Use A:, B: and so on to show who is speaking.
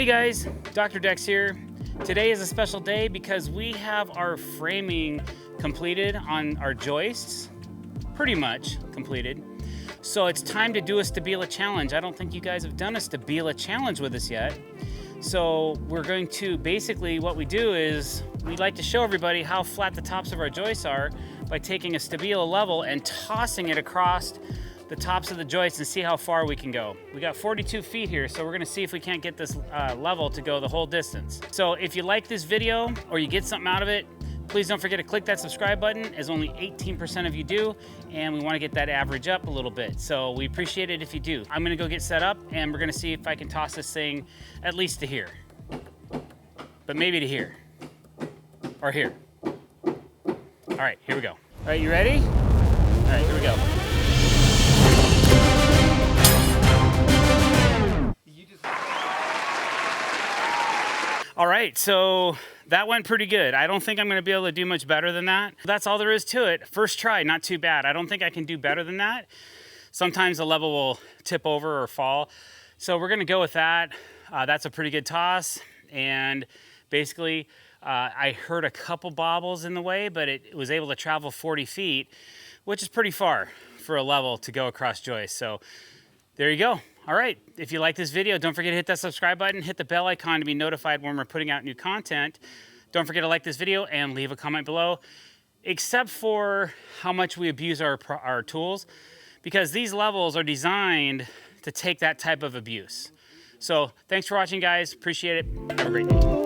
A: Hey guys, drdecks here. Today is a special day because we have our framing completed on our joists, pretty much completed. So it's time to do a Stabila challenge. I don't think you guys have done a Stabila challenge with us yet. So we're going to, basically what we do is we like to show everybody how flat the tops of our joists are by taking a Stabila level and tossing it across the tops of the joists and see how far we can go. We got 42 feet here, so we're gonna see if we can't get this level to go the whole distance. So if you like this video or you get something out of it, please don't forget to click that subscribe button, as only 18% of you do, and we wanna get that average up a little bit. So we appreciate it if you do. I'm gonna go get set up and we're gonna see if I can toss this thing at least to here, but maybe to here, or here. All right, here we go. All right, you ready? All right, here we go. All right, so that went pretty good. I don't think I'm gonna be able to do much better than that. That's all there is to it. First try, not too bad. I don't think I can do better than that. Sometimes the level will tip over or fall. So we're gonna go with that. That's a pretty good toss. And basically, I heard a couple bobbles in the way, but it was able to travel 40 feet, which is pretty far for a level to go across joists. So there you go. All right, if you like this video, don't forget to hit that subscribe button, hit the bell icon to be notified when we're putting out new content. Don't forget to like this video and leave a comment below, except for how much we abuse our tools, because these levels are designed to take that type of abuse. So thanks for watching, guys. Appreciate it. Have a great day.